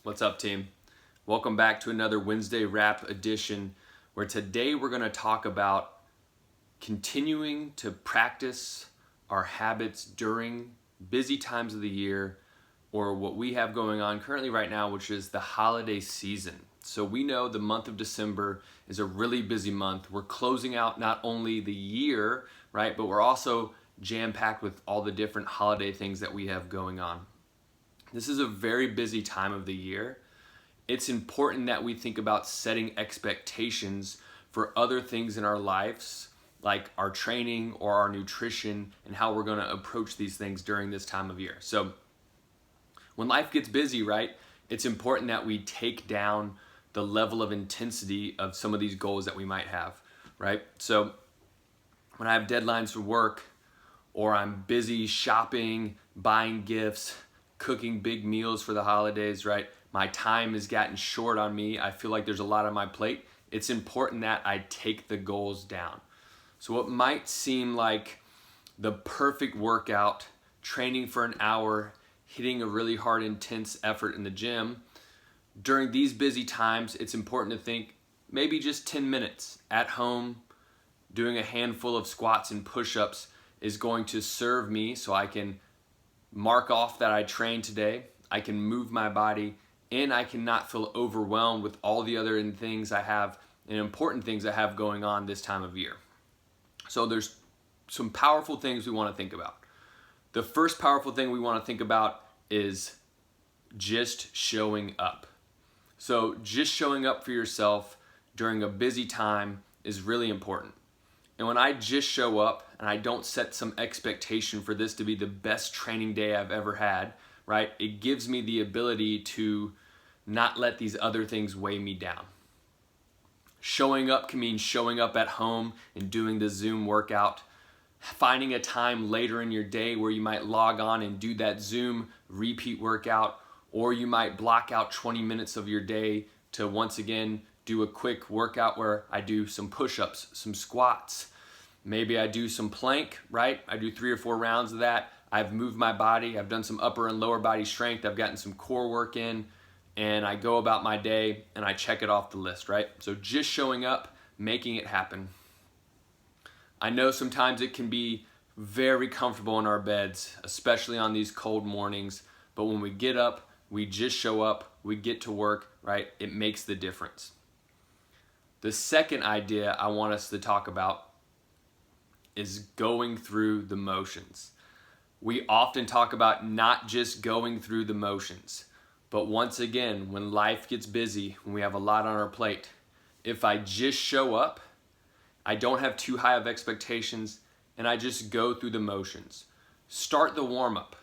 What's up, team? Welcome back to another Wednesday Wrap edition, where today we're going to talk about continuing to practice our habits during busy times of the year, or what we have going on currently right now, which is the holiday season. So we know the month of December is a really busy month. We're closing out not only the year, right, but we're also jam-packed with all the different holiday things that we have going on. This is a very busy time of the year. It's important that we think about setting expectations for other things in our lives, like our training or our nutrition, and how we're going to approach these things during this time of year. So when life gets busy, right, it's important that we take down the level of intensity of some of these goals that we might have, right? So when I have deadlines for work, or I'm busy shopping, buying gifts, cooking big meals for the holidays, right? My time has gotten short on me. I feel like there's a lot on my plate. It's important that I take the goals down. So what might seem like the perfect workout, training for an hour, hitting a really hard, intense effort in the gym, during these busy times, it's important to think maybe just 10 minutes at home, doing a handful of squats and push-ups is going to serve me so I can mark off that I trained today, I can move my body, and I can not feel overwhelmed with all the other things I have and important things I have going on this time of year. So there's some powerful things we want to think about. The first powerful thing we want to think about is just showing up. So just showing up for yourself during a busy time is really important. And when I just show up and I don't set some expectation for this to be the best training day I've ever had, right? It gives me the ability to not let these other things weigh me down. Showing up can mean showing up at home and doing the Zoom workout, finding a time later in your day where you might log on and do that Zoom repeat workout, or you might block out 20 minutes of your day to once again do a quick workout where I do some push-ups, some squats. Maybe I do some plank, right? I do 3 or 4 rounds of that. I've moved my body. I've done some upper and lower body strength. I've gotten some core work in, and I go about my day and I check it off the list, right? So just showing up, making it happen. I know sometimes it can be very comfortable in our beds, especially on these cold mornings, but when we get up, we just show up, we get to work, right? It makes the difference. The second idea I want us to talk about is going through the motions. We often talk about not just going through the motions, but once again, when life gets busy, when we have a lot on our plate, if I just show up, I don't have too high of expectations, and I just go through the motions. Start the warm-up.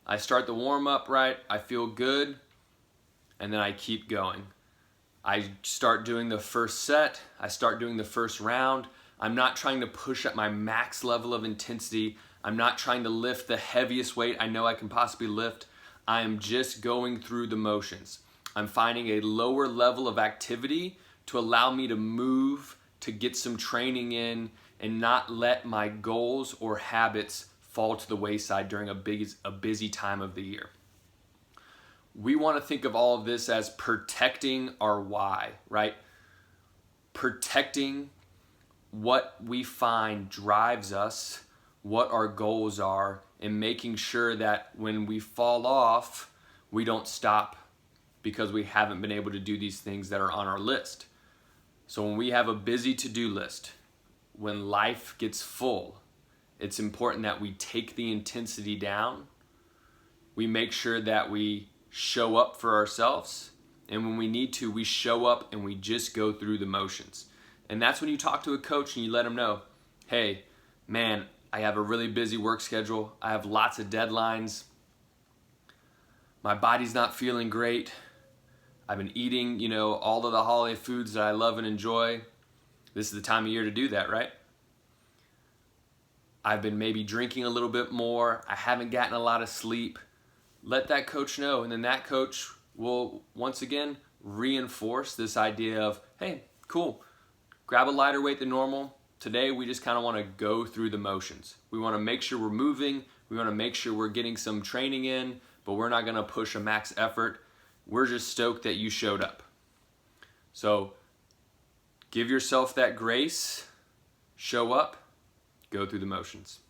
I start the warm-up, right? I feel good, and then I keep going. I start doing the first set, I start doing the first round. I'm not trying to push up my max level of intensity. I'm not trying to lift the heaviest weight I know I can possibly lift. I am just going through the motions. I'm finding a lower level of activity to allow me to move, to get some training in, and not let my goals or habits fall to the wayside during a busy time of the year. We want to think of all of this as protecting our why, right? Protecting what we find drives us, what our goals are, and making sure that when we fall off, we don't stop because we haven't been able to do these things that are on our list. So when we have a busy to-do list, when life gets full, it's important that we take the intensity down. We make sure that we show up for ourselves, and when we need to, we show up and we just go through the motions. And that's when you talk to a coach and you let them know, hey, man, I have a really busy work schedule. I have lots of deadlines. My body's not feeling great. I've been eating, all of the holiday foods that I love and enjoy. This is the time of year to do that, right? I've been maybe drinking a little bit more. I haven't gotten a lot of sleep. Let that coach know, and then that coach will once again reinforce this idea of, hey, cool, grab a lighter weight than normal. Today we just kind of want to go through the motions. We want to make sure we're moving. We want to make sure we're getting some training in, but we're not going to push a max effort. We're just stoked that you showed up. So give yourself that grace, show up, go through the motions.